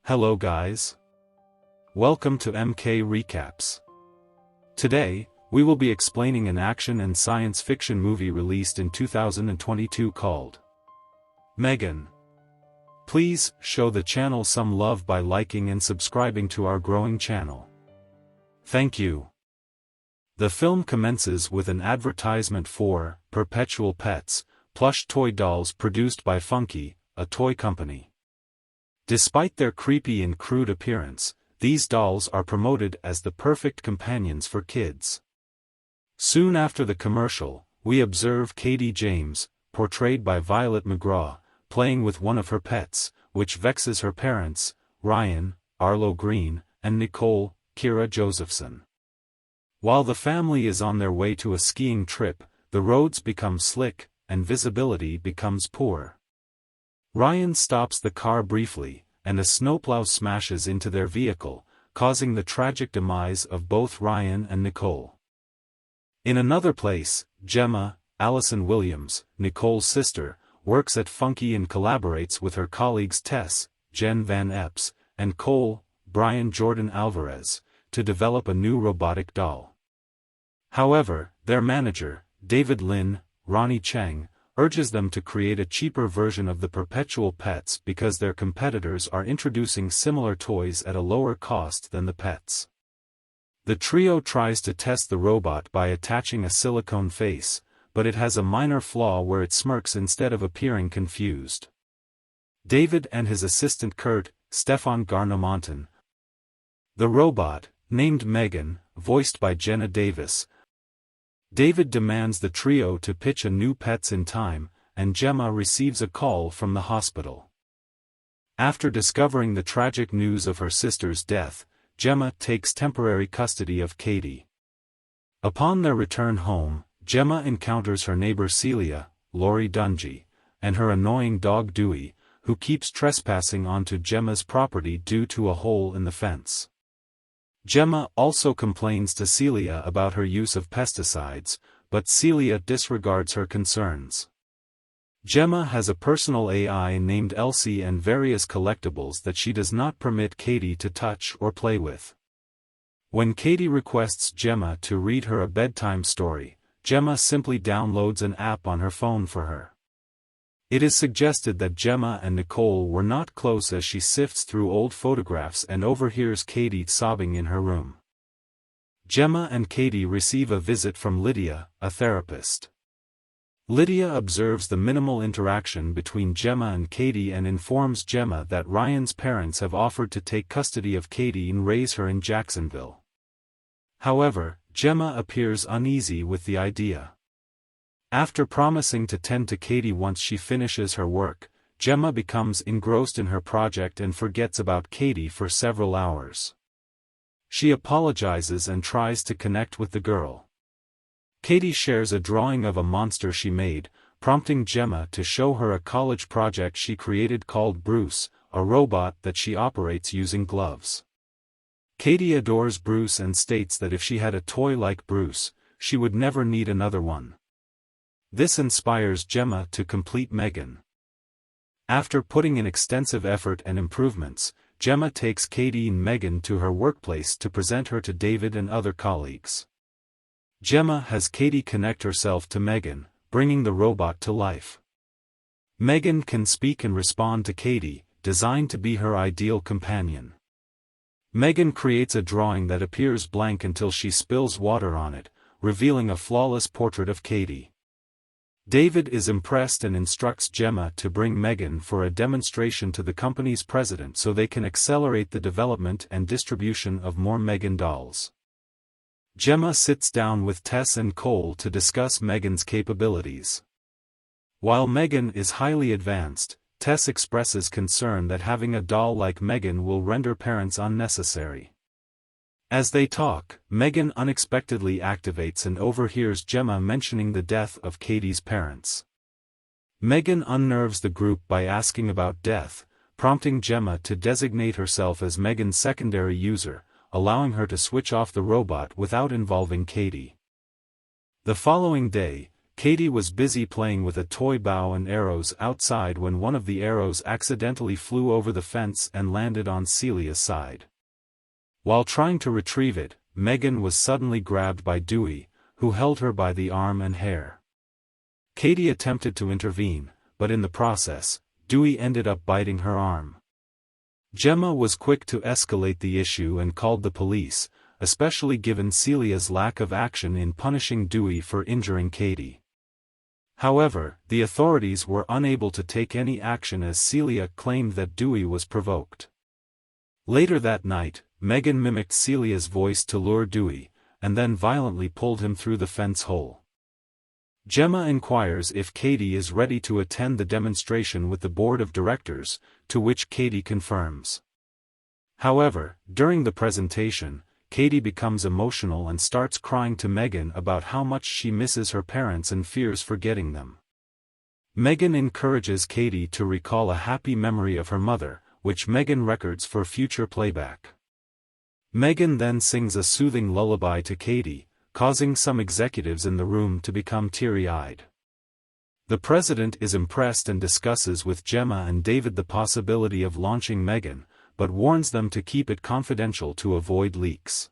Hello guys. Welcome to MK Recaps. Today, we will be explaining an action and science fiction movie released in 2022 called Megan. Please show the channel some love by liking and subscribing to our growing channel. Thank you. The film commences with an advertisement for Perpetual Pets, plush toy dolls produced by Funky, a toy company. Despite their creepy and crude appearance, these dolls are promoted as the perfect companions for kids. Soon after the commercial, we observe Katie James, portrayed by Violet McGraw, playing with one of her pets, which vexes her parents, Ryan, Arlo Green, and Nicole, Kira Josephson. While the family is on their way to a skiing trip, the roads become slick, and visibility becomes poor. Ryan stops the car briefly, and a snowplow smashes into their vehicle, causing the tragic demise of both Ryan and Nicole. In another place, Gemma, Allison Williams, Nicole's sister, works at Funky and collaborates with her colleagues Tess, Jen Van Epps, and Cole, Brian Jordan Alvarez, to develop a new robotic doll. However, their manager, David Lin, Ronnie Cheng, urges them to create a cheaper version of the Perpetual Pets because their competitors are introducing similar toys at a lower cost than the pets. The trio tries to test the robot by attaching a silicone face, but it has a minor flaw where it smirks instead of appearing confused. David and his assistant Kurt, Stefan Garnamontan. The robot, named Megan, voiced by Jenna Davis. David demands the trio to pitch a new Pets in Time, and Gemma receives a call from the hospital. After discovering the tragic news of her sister's death, Gemma takes temporary custody of Katie. Upon their return home, Gemma encounters her neighbor Celia, Lori Dungy, and her annoying dog Dewey, who keeps trespassing onto Gemma's property due to a hole in the fence. Gemma also complains to Celia about her use of pesticides, but Celia disregards her concerns. Gemma has a personal AI named Elsie and various collectibles that she does not permit Katie to touch or play with. When Katie requests Gemma to read her a bedtime story, Gemma simply downloads an app on her phone for her. It is suggested that Gemma and Nicole were not close as she sifts through old photographs and overhears Katie sobbing in her room. Gemma and Katie receive a visit from Lydia, a therapist. Lydia observes the minimal interaction between Gemma and Katie and informs Gemma that Ryan's parents have offered to take custody of Katie and raise her in Jacksonville. However, Gemma appears uneasy with the idea. After promising to tend to Katie once she finishes her work, Gemma becomes engrossed in her project and forgets about Katie for several hours. She apologizes and tries to connect with the girl. Katie shares a drawing of a monster she made, prompting Gemma to show her a college project she created called Bruce, a robot that she operates using gloves. Katie adores Bruce and states that if she had a toy like Bruce, she would never need another one. This inspires Gemma to complete Megan. After putting in extensive effort and improvements, Gemma takes Katie and Megan to her workplace to present her to David and other colleagues. Gemma has Katie connect herself to Megan, bringing the robot to life. Megan can speak and respond to Katie, designed to be her ideal companion. Megan creates a drawing that appears blank until she spills water on it, revealing a flawless portrait of Katie. David is impressed and instructs Gemma to bring Megan for a demonstration to the company's president so they can accelerate the development and distribution of more Megan dolls. Gemma sits down with Tess and Cole to discuss Megan's capabilities. While Megan is highly advanced, Tess expresses concern that having a doll like Megan will render parents unnecessary. As they talk, Megan unexpectedly activates and overhears Gemma mentioning the death of Katie's parents. Megan unnerves the group by asking about death, prompting Gemma to designate herself as Megan's secondary user, allowing her to switch off the robot without involving Katie. The following day, Katie was busy playing with a toy bow and arrows outside when one of the arrows accidentally flew over the fence and landed on Celia's side. While trying to retrieve it, Megan was suddenly grabbed by Dewey, who held her by the arm and hair. Katie attempted to intervene, but in the process, Dewey ended up biting her arm. Gemma was quick to escalate the issue and called the police, especially given Celia's lack of action in punishing Dewey for injuring Katie. However, the authorities were unable to take any action as Celia claimed that Dewey was provoked. Later that night, Megan mimicked Celia's voice to lure Dewey, and then violently pulled him through the fence hole. Gemma inquires if Katie is ready to attend the demonstration with the board of directors, to which Katie confirms. However, during the presentation, Katie becomes emotional and starts crying to Megan about how much she misses her parents and fears forgetting them. Megan encourages Katie to recall a happy memory of her mother, which Megan records for future playback. Megan then sings a soothing lullaby to Katie, causing some executives in the room to become teary-eyed. The president is impressed and discusses with Gemma and David the possibility of launching Megan, but warns them to keep it confidential to avoid leaks.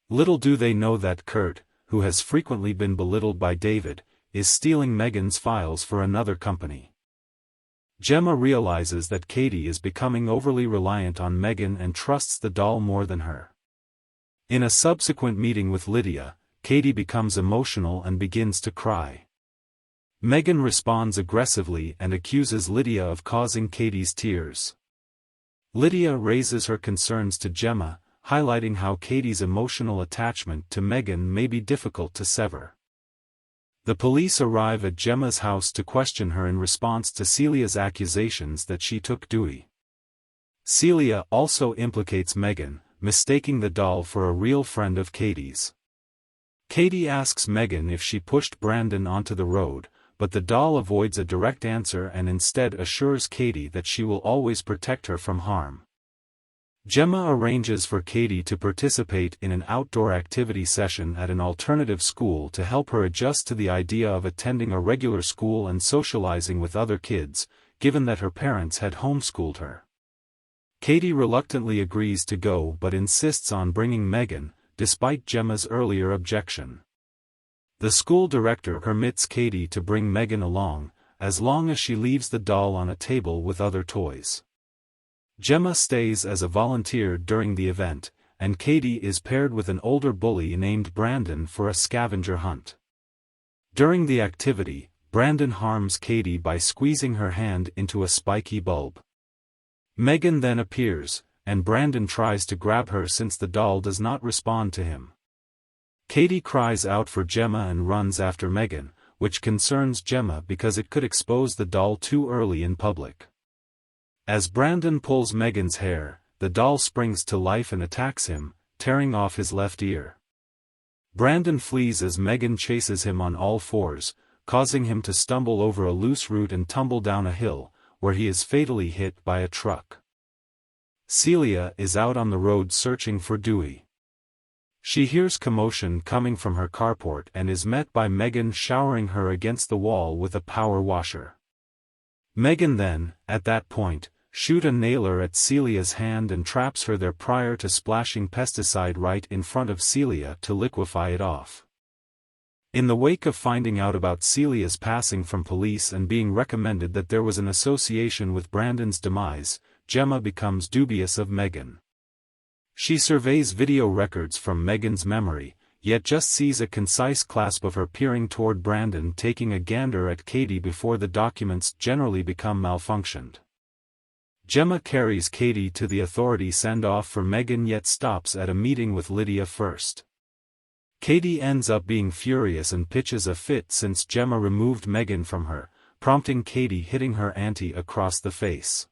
Little do they know that Kurt, who has frequently been belittled by David, is stealing Megan's files for another company. Gemma realizes that Katie is becoming overly reliant on Megan and trusts the doll more than her. In a subsequent meeting with Lydia, Katie becomes emotional and begins to cry. Megan responds aggressively and accuses Lydia of causing Katie's tears. Lydia raises her concerns to Gemma, highlighting how Katie's emotional attachment to Megan may be difficult to sever. The police arrive at Gemma's house to question her in response to Celia's accusations that she took Dewey. Celia also implicates Megan, mistaking the doll for a real friend of Katie's. Katie asks Megan if she pushed Brandon onto the road, but the doll avoids a direct answer and instead assures Katie that she will always protect her from harm. Gemma arranges for Katie to participate in an outdoor activity session at an alternative school to help her adjust to the idea of attending a regular school and socializing with other kids, given that her parents had homeschooled her. Katie reluctantly agrees to go but insists on bringing Megan, despite Gemma's earlier objection. The school director permits Katie to bring Megan along, as long as she leaves the doll on a table with other toys. Gemma stays as a volunteer during the event, and Katie is paired with an older bully named Brandon for a scavenger hunt. During the activity, Brandon harms Katie by squeezing her hand into a spiky bulb. Megan then appears, and Brandon tries to grab her since the doll does not respond to him. Katie cries out for Gemma and runs after Megan, which concerns Gemma because it could expose the doll too early in public. As Brandon pulls Megan's hair, the doll springs to life and attacks him, tearing off his left ear. Brandon flees as Megan chases him on all fours, causing him to stumble over a loose root and tumble down a hill, where he is fatally hit by a truck. Celia is out on the road searching for Dewey. She hears commotion coming from her carport and is met by Megan showering her against the wall with a power washer. Megan then, at that point, shoots a nailer at Celia's hand and traps her there prior to splashing pesticide right in front of Celia to liquefy it off. In the wake of finding out about Celia's passing from police and being recommended that there was an association with Brandon's demise, Gemma becomes dubious of Megan. She surveys video records from Megan's memory, yet just sees a concise clasp of her peering toward Brandon taking a gander at Katie before the documents generally become malfunctioned. Gemma carries Katie to the authority send-off for Megan yet stops at a meeting with Lydia first. Katie ends up being furious and pitches a fit since Gemma removed Megan from her, prompting Katie hitting her auntie across the face.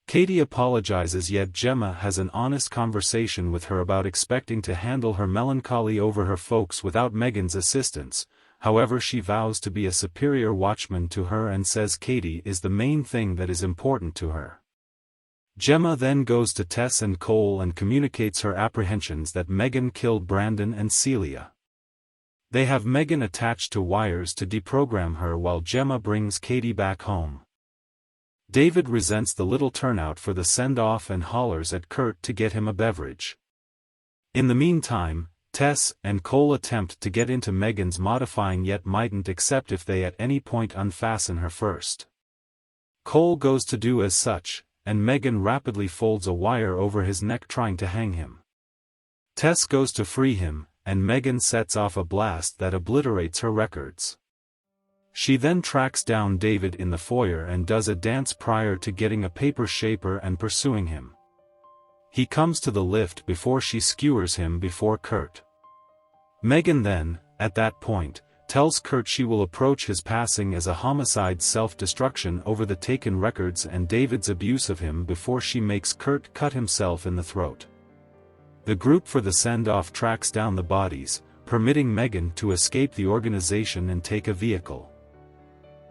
Katie apologizes yet Gemma has an honest conversation with her about expecting to handle her melancholy over her folks without Megan's assistance. However, she vows to be a superior watchman to her and says Katie is the main thing that is important to her. Gemma then goes to Tess and Cole and communicates her apprehensions that Megan killed Brandon and Celia. They have Megan attached to wires to deprogram her while Gemma brings Katie back home. David resents the little turnout for the send-off and hollers at Kurt to get him a beverage. In the meantime, Tess and Cole attempt to get into Megan's modifying yet mightn't except if they at any point unfasten her first. Cole goes to do as such, and Megan rapidly folds a wire over his neck trying to hang him. Tess goes to free him, and Megan sets off a blast that obliterates her records. She then tracks down David in the foyer and does a dance prior to getting a paper shaper and pursuing him. He comes to the lift before she skewers him before Kurt. Megan then, at that point, tells Kurt she will approach his passing as a homicide self-destruction over the taken records and David's abuse of him before she makes Kurt cut himself in the throat. The group for the send-off tracks down the bodies, permitting Megan to escape the organization and take a vehicle.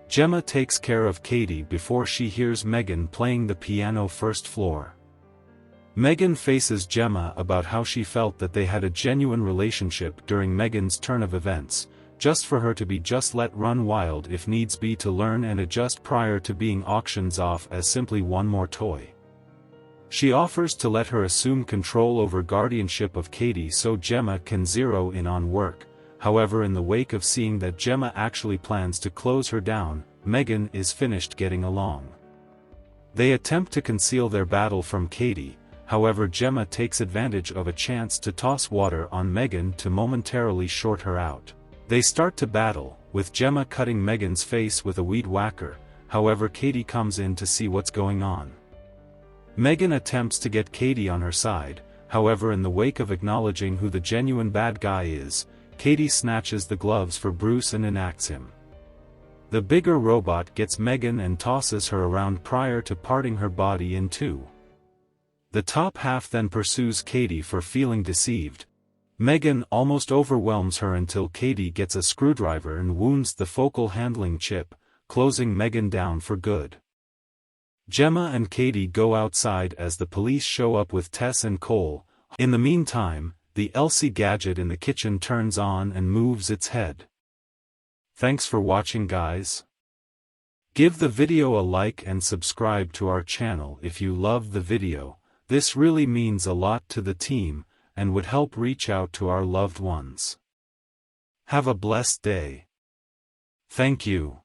Gemma takes care of Katie before she hears Megan playing the piano first floor. Megan faces Gemma about how she felt that they had a genuine relationship during Megan's turn of events, just for her to be just let run wild if needs be to learn and adjust prior to being auctioned off as simply one more toy. She offers to let her assume control over guardianship of Katie so Gemma can zero in on work. However, in the wake of seeing that Gemma actually plans to close her down, Megan is finished getting along. They attempt to conceal their battle from Katie, however Gemma takes advantage of a chance to toss water on Megan to momentarily short her out. They start to battle, with Gemma cutting Megan's face with a weed whacker, however Katie comes in to see what's going on. Megan attempts to get Katie on her side, however in the wake of acknowledging who the genuine bad guy is, Katie snatches the gloves for Bruce and enacts him. The bigger robot gets Megan and tosses her around prior to parting her body in two. The top half then pursues Katie for feeling deceived. Megan almost overwhelms her until Katie gets a screwdriver and wounds the focal handling chip, closing Megan down for good. Gemma and Katie go outside as the police show up with Tess and Cole. In the meantime, the LC gadget in the kitchen turns on and moves its head. Thanks for watching, guys. Give the video a like and subscribe to our channel if you loved the video. This really means a lot to the team, and would help reach out to our loved ones. Have a blessed day. Thank you.